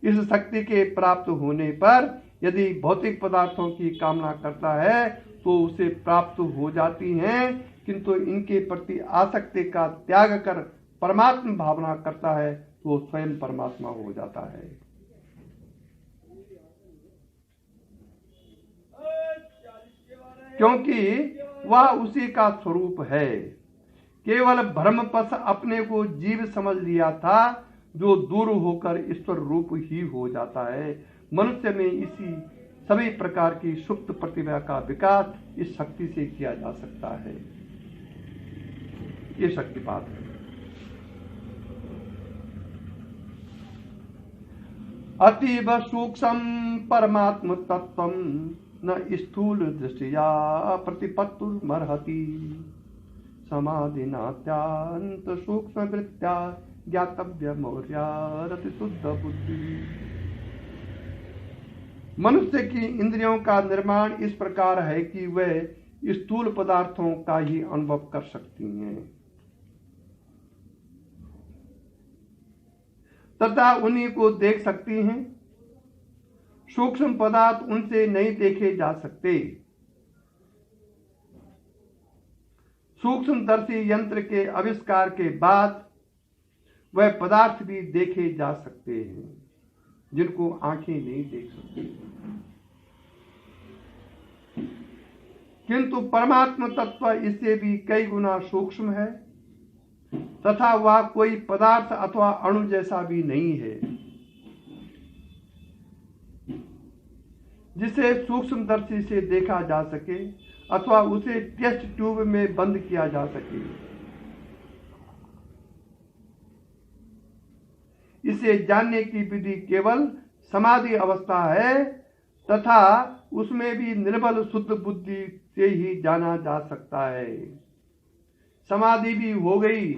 [SPEAKER 1] इस शक्ति के प्राप्त होने पर यदि भौतिक पदार्थों की कामना करता है तो उसे प्राप्त हो जाती हैं, किंतु इनके प्रति आसक्ति का त्याग कर परमात्मा भावना करता है तो वो स्वयं परमात्मा हो जाता है। क्योंकि वह उसी का स्वरूप है। केवल भ्रमपथ अपने को जीव समझ लिया था जो दूर होकर ईश्वर रूप ही हो जाता है। मनुष्य में इसी सभी प्रकार की सुप्त प्रतिभा का विकास इस शक्ति से किया जा सकता है। ये शक्तिपात है। अतीव सूक्ष्म परमात्म तत्व न स्थूल दृष्टिया प्रतिपत्तुर्मर्हति समाधिनात्यांत सूक्ष्म वृत्त्या ज्ञातव्य मौर्यारति शुद्ध बुद्धि। मनुष्य की इंद्रियों का निर्माण इस प्रकार है कि वह स्थूल पदार्थों का ही अनुभव कर सकती हैं तथा उन्हीं को देख सकती हैं। सूक्ष्म पदार्थ उनसे नहीं देखे जा सकते। सूक्ष्मदर्शी यंत्र के आविष्कार के बाद वह पदार्थ भी देखे जा सकते हैं जिनको आंखें नहीं देख सकती। किंतु परमात्मा तत्व इससे भी कई गुना सूक्ष्म है तथा वह कोई पदार्थ अथवा अणु जैसा भी नहीं है जिसे सूक्ष्मदर्शी से देखा जा सके अथवा उसे टेस्ट ट्यूब में बंद किया जा सके। इसे जानने की विधि केवल समाधि अवस्था है तथा उसमें भी निर्बल शुद्ध बुद्धि से ही जाना जा सकता है। समाधि भी हो गई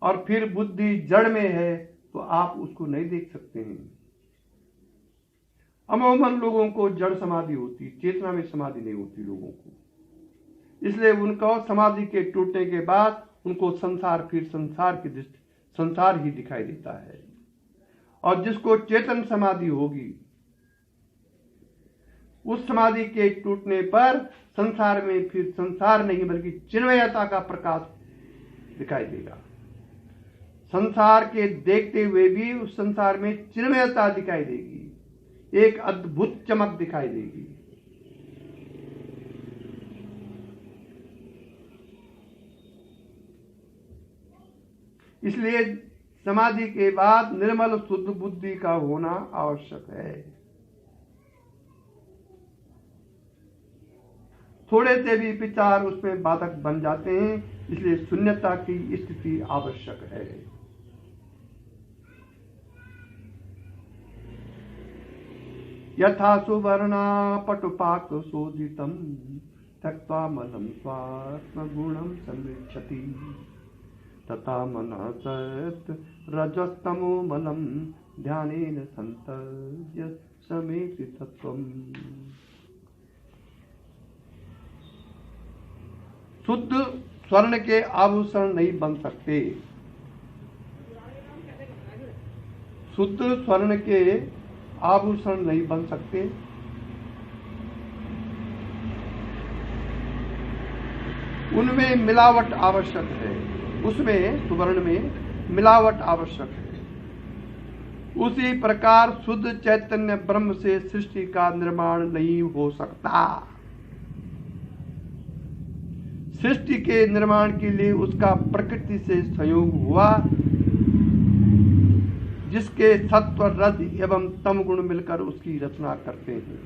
[SPEAKER 1] और फिर बुद्धि जड़ में है तो आप उसको नहीं देख सकते हैं। अमूमन लोगों को जड़ समाधि होती, चेतना में समाधि नहीं होती लोगों को, इसलिए उनको समाधि के टूटने के बाद उनको संसार फिर संसार की दृष्टि संसार ही दिखाई देता है। और जिसको चेतन समाधि होगी उस समाधि के टूटने पर संसार में फिर संसार नहीं बल्कि चिन्मयता का प्रकाश दिखाई देगा। संसार के देखते हुए भी उस संसार में चिन्मयता दिखाई देगी, एक अद्भुत चमक दिखाई देगी। इसलिए समाधि के बाद निर्मल शुद्ध बुद्धि का होना आवश्यक है। थोड़े से भी विचार उसमें बाधक बन जाते हैं, इसलिए शून्यता की स्थिति आवश्यक है। यथा सुवर्णा पटुपाक शोधितम त्यक्त्वा मलं स्वात्मगुणं संरक्षति तथा मनः सत् रजस्तमो मलं ध्यानेन संतज्य समेति तत्वम्। शुद्ध स्वर्ण के आभूषण नहीं बन सकते। शुद्ध स्वर्ण के आभूषण नहीं बन सकते। उनमें मिलावट आवश्यक है, उसमें सुवर्ण में मिलावट आवश्यक है। उसी प्रकार शुद्ध चैतन्य ब्रह्म से सृष्टि का निर्माण नहीं हो सकता। सृष्टि के निर्माण के लिए उसका प्रकृति से संयोग हुआ, जिसके सत्व रज एवं तम गुण मिलकर उसकी रचना करते हैं।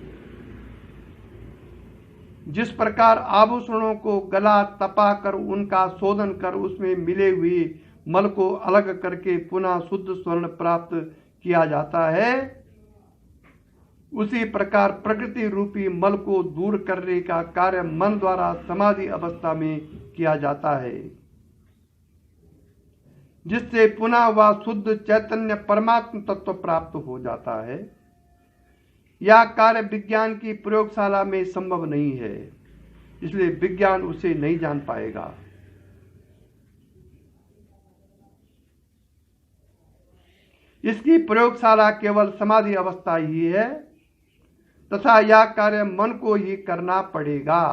[SPEAKER 1] जिस प्रकार आभूषणों को गला तपा कर उनका शोधन कर उसमें मिले हुए मल को अलग करके पुनः शुद्ध स्वर्ण प्राप्त किया जाता है, उसी प्रकार प्रकृति रूपी मल को दूर करने का कार्य मन द्वारा समाधि अवस्था में किया जाता है, जिससे पुनः वह शुद्ध चैतन्य परमात्म तत्व प्राप्त हो जाता है। यह कार्य विज्ञान की प्रयोगशाला में संभव नहीं है, इसलिए विज्ञान उसे नहीं जान पाएगा। इसकी प्रयोगशाला केवल समाधि अवस्था ही है तथा यह कार्य मन को ही करना पड़ेगा।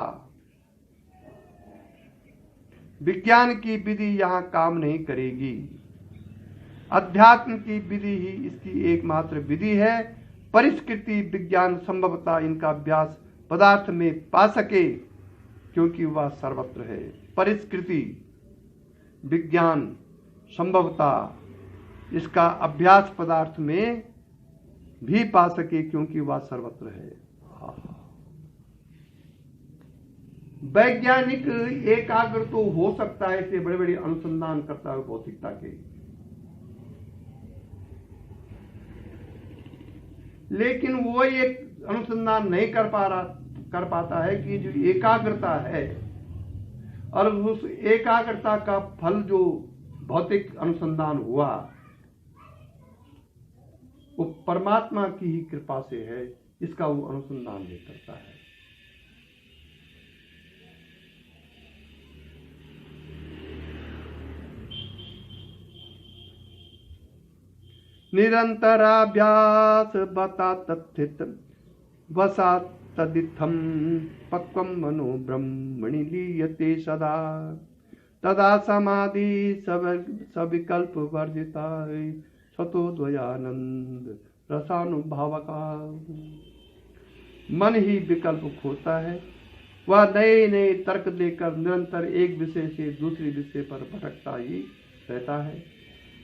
[SPEAKER 1] विज्ञान की विधि यहां काम नहीं करेगी। अध्यात्म की विधि ही इसकी एकमात्र विधि है। परिष्कृति विज्ञान संभवतः इनका अभ्यास पदार्थ में पा सके, क्योंकि वह सर्वत्र है। परिष्कृति विज्ञान संभवतः इसका अभ्यास पदार्थ में भी पा सके, क्योंकि वह सर्वत्र है। वैज्ञानिक एकाग्र तो हो सकता है, इसलिए बड़े बड़े अनुसंधान करता है भौतिकता के, लेकिन वो एक अनुसंधान नहीं कर पाता है कि जो एकाग्रता है और उस एकाग्रता का फल जो भौतिक अनुसंधान हुआ वो परमात्मा की ही कृपा से है, इसका वो अनुसंधान नहीं करता है। निरंतराभ्यास बता तत्थित वसा तदित्थम पक्वम मनो ब्रह्मणि लीयते सदा तदा समाधि सविकल्प वर्जिता सतो द्वयानंद रसानुभावका। मन ही विकल्प खोता है, वह नए नए तर्क देकर निरंतर एक विषय से दूसरे विषय पर भटकता ही रहता है,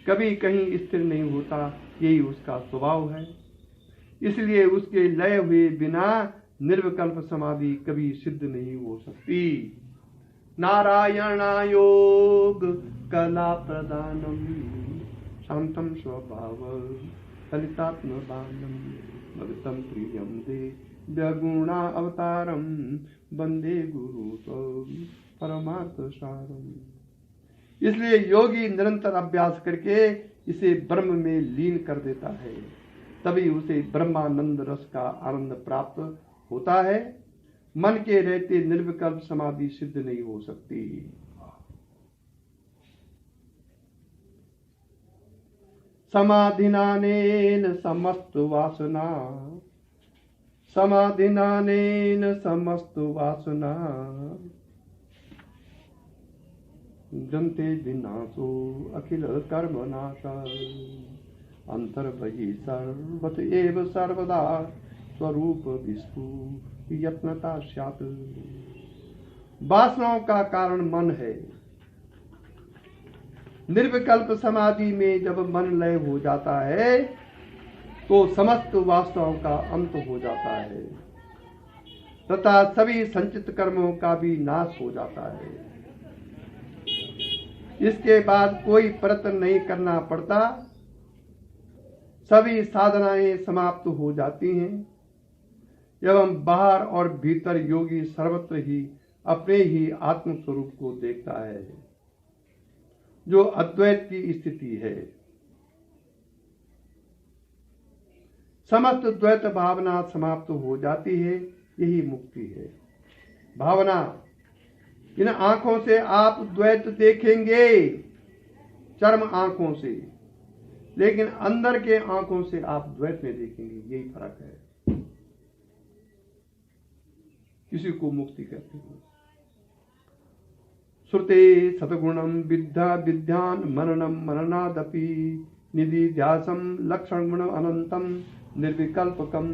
[SPEAKER 1] कभी कहीं स्थिर नहीं होता। यही उसका स्वभाव है, इसलिए उसके लय हुए बिना निर्विकल्प समाधि कभी सिद्ध नहीं हो सकती। नारायण योग कला प्रदानम शांतम स्वभाव ललितात्म बाणम भगतम प्रियम दे व्यगुणा अवतारम वंदे गुरु परमार्थ सारम। इसलिए योगी निरंतर अभ्यास करके इसे ब्रह्म में लीन कर देता है, तभी उसे ब्रह्मानंद रस का आनंद प्राप्त होता है। मन के रहते निर्विकल्प समाधि सिद्ध नहीं हो सकती। समाधिनानेन समस्त वासना, समाधिनानेन समस्त वासना जन्ते विनाशो अखिल कर्म नाश। अंतर्बहि सर्वत एव सर्वदा स्वरूप विष्णु यत्नता स्यात्। वासनाओं का कारण मन है। निर्विकल्प समाधि में जब मन लय हो जाता है तो समस्त वासनाओं का अंत हो जाता है तथा सभी संचित कर्मों का भी नाश हो जाता है। इसके बाद कोई प्रयत्न नहीं करना पड़ता, सभी साधनाएं समाप्त हो जाती हैं एवं बाहर और भीतर योगी सर्वत्र ही अपने ही आत्म स्वरूप को देखता है, जो अद्वैत की स्थिति है। समस्त द्वैत भावना समाप्त हो जाती है, यही मुक्ति है। भावना, इन आंखों से आप द्वैत देखेंगे, चर्म आंखों से, लेकिन अंदर के आंखों से आप द्वैत में देखेंगे, यही फर्क है। इसी को मुक्ति कहते हैं। श्रुते सतगुणम विद्या विद्यान मननम मननादपि निधिध्यासम लक्षण गुण अनंतम निर्विकल्पकम।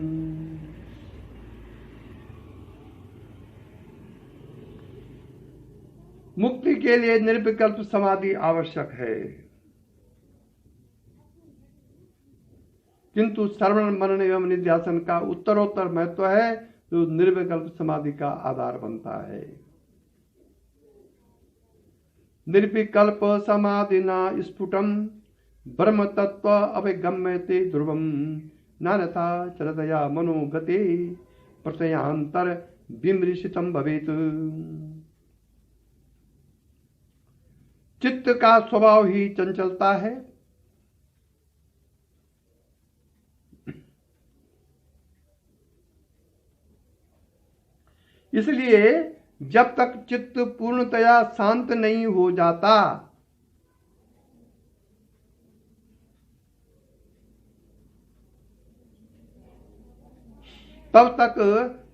[SPEAKER 1] मुक्ति के लिए निर्विकल्प समाधि आवश्यक है, किंतु श्रवण मनन एवं निध्यासन का उत्तरोत्तर महत्व है, जो निर्विकल्प समाधि का आधार बनता है। निर्विकल्प समाधिना स्फुटम ब्रह्म तत्व अभिगम्यते ध्रुवम नानथा चरतया मनोगते प्रत्ययांतर विमृशितम भवेत। चित्त का स्वभाव ही चंचलता है। इसलिए जब तक चित्त पूर्णतया शांत नहीं हो जाता, तब तक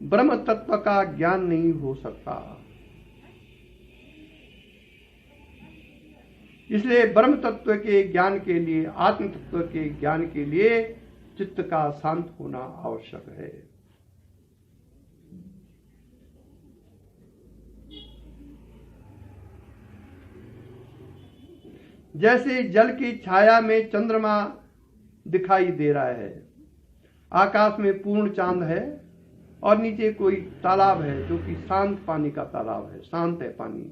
[SPEAKER 1] ब्रह्म तत्व का ज्ञान नहीं हो सकता। इसलिए ब्रह्म तत्व के ज्ञान के लिए, आत्म तत्व के ज्ञान के लिए चित्त का शांत होना आवश्यक है। जैसे जल की छाया में चंद्रमा दिखाई दे रहा है, आकाश में पूर्ण चांद है और नीचे कोई तालाब है जो कि शांत पानी का तालाब है, शांत है पानी,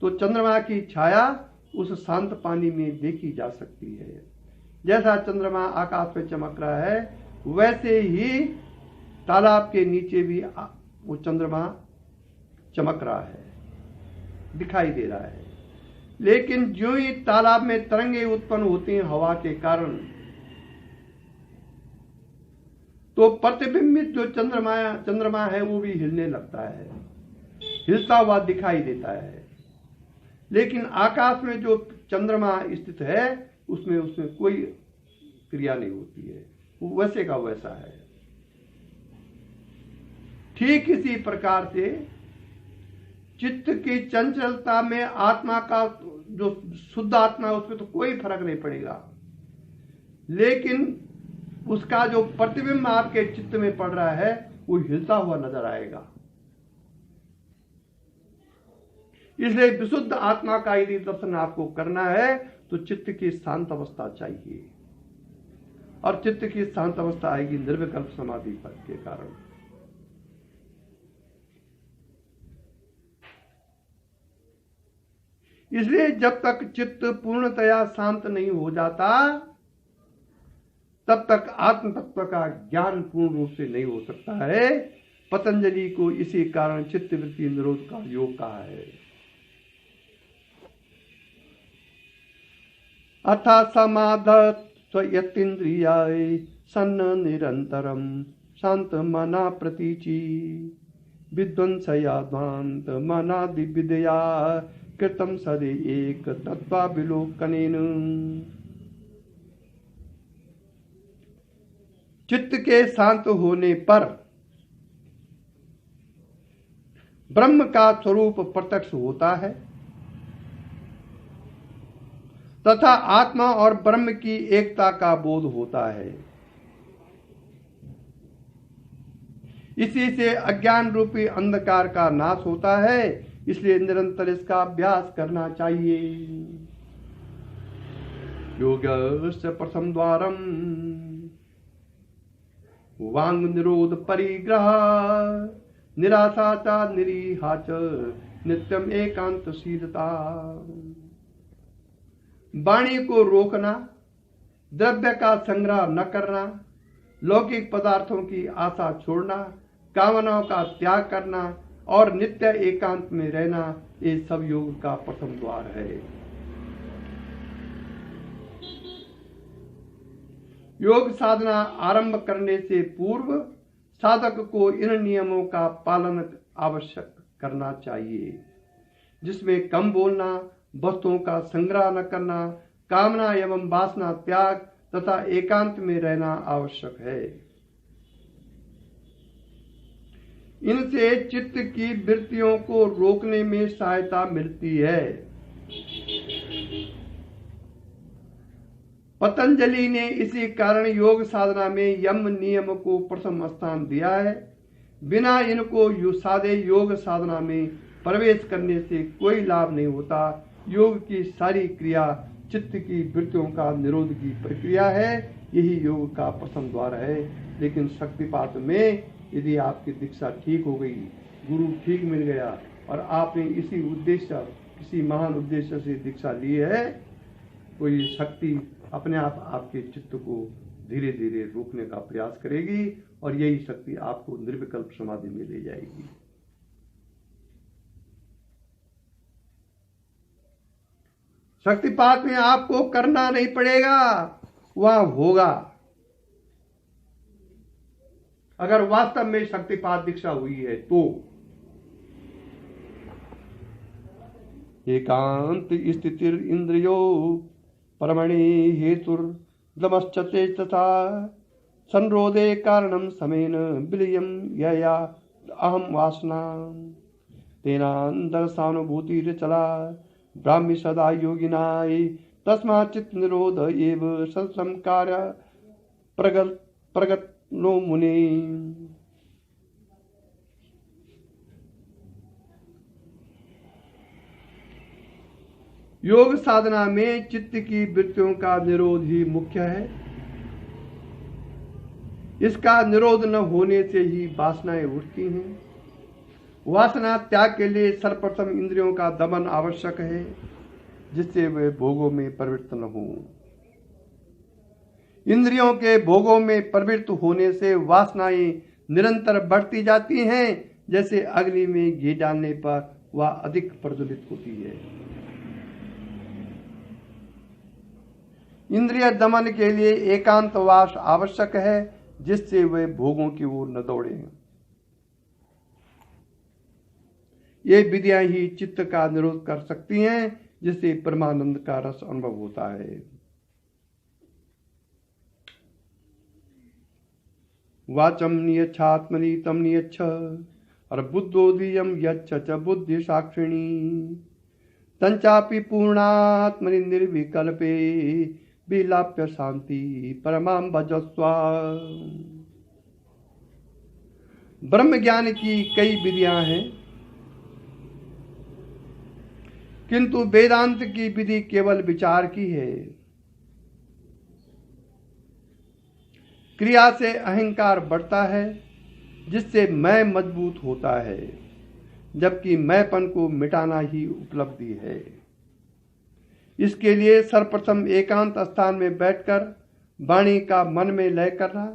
[SPEAKER 1] तो चंद्रमा की छाया उस शांत पानी में देखी जा सकती है। जैसा चंद्रमा आकाश में चमक रहा है, वैसे ही तालाब के नीचे भी वो चंद्रमा चमक रहा है, दिखाई दे रहा है। लेकिन जो ही तालाब में तरंगे उत्पन्न होती हैं हवा के कारण, तो प्रतिबिंबित जो चंद्रमा है वो भी हिलने लगता है, हिलता हुआ दिखाई देता है। लेकिन आकाश में जो चंद्रमा स्थित है उसमें कोई क्रिया नहीं होती है, वो वैसे का वैसा है। ठीक इसी प्रकार से चित्त की चंचलता में आत्मा का जो शुद्ध आत्मा है उसमें तो कोई फर्क नहीं पड़ेगा, लेकिन उसका जो प्रतिबिंब आपके चित्त में पड़ रहा है वो हिलता हुआ नजर आएगा। इसलिए विशुद्ध आत्मा का यदि दर्शन आपको करना है तो चित्त की शांत अवस्था चाहिए, और चित्त की शांत अवस्था आएगी निर्विकल्प समाधि के कारण। इसलिए जब तक चित्त पूर्णतया शांत नहीं हो जाता तब तक आत्म तत्व का ज्ञान पूर्ण रूप से नहीं हो सकता है। पतंजलि को इसी कारण चित्तवृत्ति निरोध का योग कहा है। अथा समाधत स्वयतीन्द्रियाय सन्न निरंतरम शांत मना प्रतीचि विध्वंसया ध्वांत मनादि विद्या कृतम सदे एक तत्वाविलोकनेन। चित्त के शांत होने पर ब्रह्म का स्वरूप प्रत्यक्ष होता है तथा आत्मा और ब्रह्म की एकता का बोध होता है। इसी से अज्ञान रूपी अंधकार का नाश होता है। इसलिए निरंतर इसका अभ्यास करना चाहिए। योगस्य प्रथम द्वारम वांग निरोध परिग्रह निराशा च निरीहा च नित्यम एकांतशीलता। वाणी को रोकना, द्रव्य का संग्रह न करना, लौकिक पदार्थों की आशा छोड़ना, कामनाओं का त्याग करना और नित्य एकांत में रहना, ये सब योग का प्रथम द्वार है। योग साधना आरंभ करने से पूर्व साधक को इन नियमों का पालन आवश्यक करना चाहिए, जिसमें कम बोलना, वस्तुओं का संग्रह न करना, कामना एवं वासना त्याग तथा एकांत में रहना आवश्यक है। इनसे चित्त की वृत्तियों को रोकने में सहायता मिलती है। पतंजलि ने इसी कारण योग साधना में यम नियम को प्रथम स्थान दिया है। बिना इनको सादे योग साधना में प्रवेश करने से कोई लाभ नहीं होता। योग की सारी क्रिया चित्त की वृत्तियों का निरोध की प्रक्रिया है। यही योग का प्रथम द्वार है। लेकिन शक्तिपात में यदि आपकी दीक्षा ठीक हो गई, गुरु ठीक मिल गया और आपने इसी उद्देश्य, किसी महान उद्देश्य से दीक्षा ली है, तो ये शक्ति अपने आप आपके चित्त को धीरे धीरे रोकने का प्रयास करेगी और यही शक्ति आपको निर्विकल्प समाधि में ले जाएगी। शक्तिपात में आपको करना नहीं पड़ेगा, वह होगा। अगर वास्तव में शक्तिपात दीक्षा हुई है तो एकांत स्थितिर इंद्रियो परमणि हेतुर्दमश्चते तथा संरोधे कारणम समेन विलयम यया अहम वासना तेनांतरसानुभूति चला ब्राह्मी सदा योगिनाय तस्मात् चित्त निरोध एव सततम कार्य प्रगत नो मुने। योग साधना में चित्त की वृत्तियों का निरोध ही मुख्य है। इसका निरोध न होने से ही वासनाएं उठती हैं। वासना त्याग के लिए सर्वप्रथम इंद्रियों का दमन आवश्यक है, जिससे वे भोगों में प्रवृत्त न हों। इंद्रियों के भोगों में प्रवृत्त होने से वासनाएं निरंतर बढ़ती जाती हैं। जैसे अग्नि में घी डालने पर वह अधिक प्रज्वलित होती है। इंद्रिय दमन के लिए एकांतवास आवश्यक है, जिससे वे भोगों की ओर न दौड़े। ये विधियां ही चित्त का निरोध कर सकती हैं, जिससे परमानंद का रस अनुभव होता है। वाचम नियच्छात्मनि तम नियच्छ और बुद्धोदीयम यच्छ च बुद्धि साक्षिणी तंचापि पूर्णात्मनि निर्विकल्पे विलाप्य शांति परमाम भजस्वा। ब्रह्म ज्ञान की कई विधियां हैं, किंतु वेदांत की विधि केवल विचार की है। क्रिया से अहंकार बढ़ता है, जिससे मैं मजबूत होता है, जबकि मैंपन को मिटाना ही उपलब्धि है। इसके लिए सर्वप्रथम एकांत स्थान में बैठकर वाणी का मन में लय करना,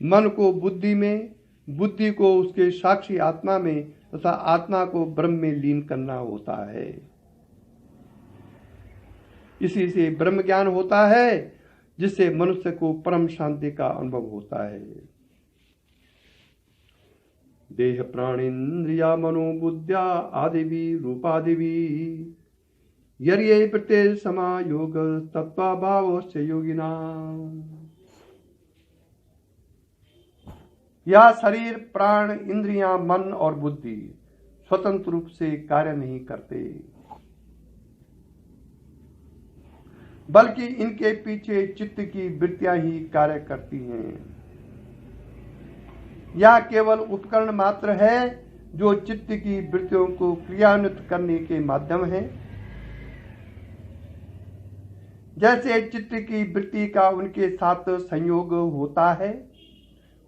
[SPEAKER 1] मन को बुद्धि में, बुद्धि को उसके साक्षी आत्मा में तथा आत्मा को ब्रह्म में लीन करना होता है। इसी से ब्रह्म ज्ञान होता है, जिससे मनुष्य को परम शांति का अनुभव होता है। देह प्राणेन्द्रिया मनोबुद्ध्या आदिवी रूपादिवी यर्ये प्रत्यय समायोग तत्वाभाव से योगिना। यह शरीर, प्राण, इंद्रियां, मन और बुद्धि स्वतंत्र रूप से कार्य नहीं करते, बल्कि इनके पीछे चित्त की वृत्तियां ही कार्य करती हैं। यह केवल उपकरण मात्र है जो चित्त की वृत्तियों को क्रियान्वित करने के माध्यम है। जैसे चित्त की वृत्ति का उनके साथ संयोग होता है,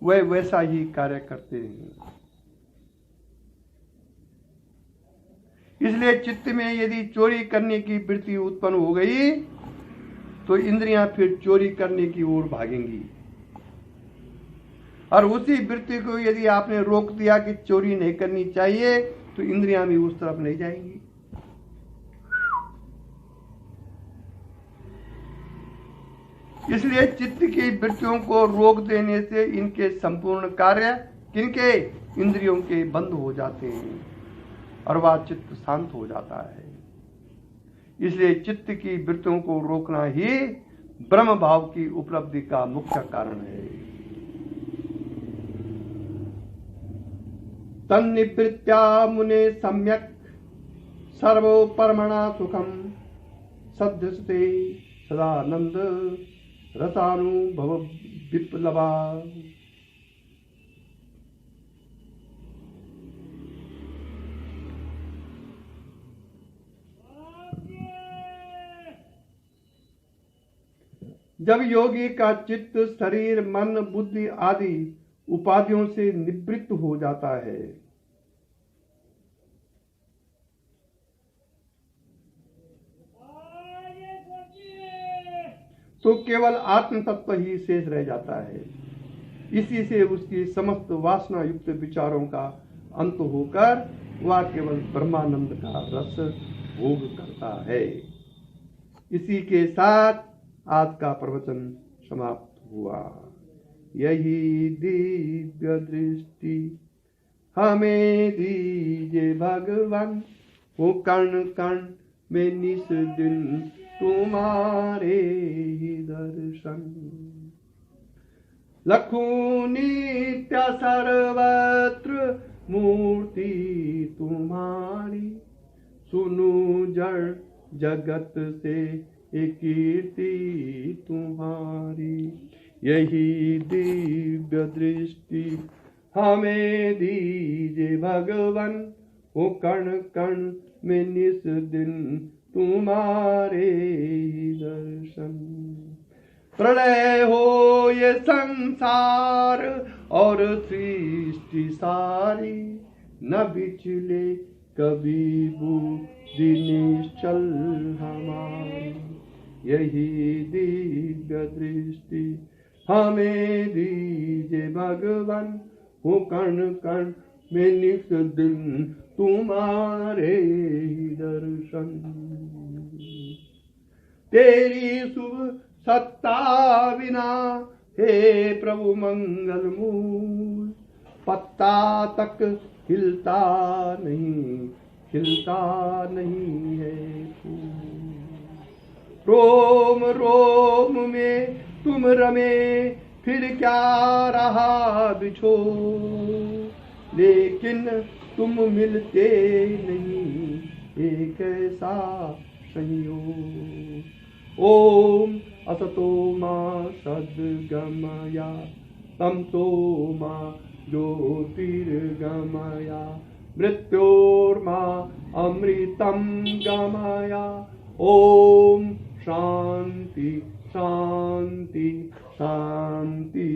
[SPEAKER 1] वह वैसा ही कार्य करते हैं। इसलिए चित्त में यदि चोरी करने की वृत्ति उत्पन्न हो गई तो इंद्रियां फिर चोरी करने की ओर भागेंगी, और उसी वृत्ति को यदि आपने रोक दिया कि चोरी नहीं करनी चाहिए तो इंद्रियां भी उस तरफ नहीं जाएंगी। इसलिए चित्त की वृत्तियों को रोक देने से इनके संपूर्ण कार्य किनके, इंद्रियों के बंद हो जाते हैं और वह चित्त शांत हो जाता है। इसलिए चित्त की वृत्तियों को रोकना ही ब्रह्म भाव की उपलब्धि का मुख्य कारण है। तन्निवृत्त्या मुने सम्यक सर्वो परमणा सुखम सद्यस्ते सदानंद रसानुभव विप्लवा। जब योगी का चित्त शरीर, मन, बुद्धि आदि उपाधियों से निवृत्त हो जाता है तो केवल आत्म तत्व ही शेष रह जाता है। इसी से उसकी समस्त वासना युक्त विचारों का अंत होकर वह केवल ब्रह्मानंद का रस भोग करता है। इसी के साथ आज का प्रवचन समाप्त हुआ। यही दिव्य दृष्टि हमें दीजिए भगवान, वो कण कण में निस दिन तुम्हारे ही दर्शन। लखों नित्य सर्वत्र मूर्ति तुम्हारी, सुनो जड़ जगत से एक कीर्ति तुम्हारी। यही दिव्य दृष्टि हमें दीजिए भगवान, वो कण कण में निस दिन तुम्हारे ही दर्शन। प्रलय हो ये संसार और सृष्टि सारी, न बिचले कभी बुद्धि निश्चल हमारी। यही दिव्य दृष्टि हमें दीजिए भगवान, वो कण कण में निस दिन तुम्हारे ही दर्शन। तेरी शुभ सत्ता बिना हे प्रभु मंगल मूल, पत्ता तक हिलता नहीं, खिलता नहीं है फूल। रोम रोम में तुम रमे फिर क्या रहा बिछो, लेकिन तुम मिलते नहीं एक ऐसा संयोग। ओम असतो मा सद्गमया, तमसो मा ज्योतिर्गमया, मृत्योर्मा अमृतं गमया। ओम शांति शांति शांति।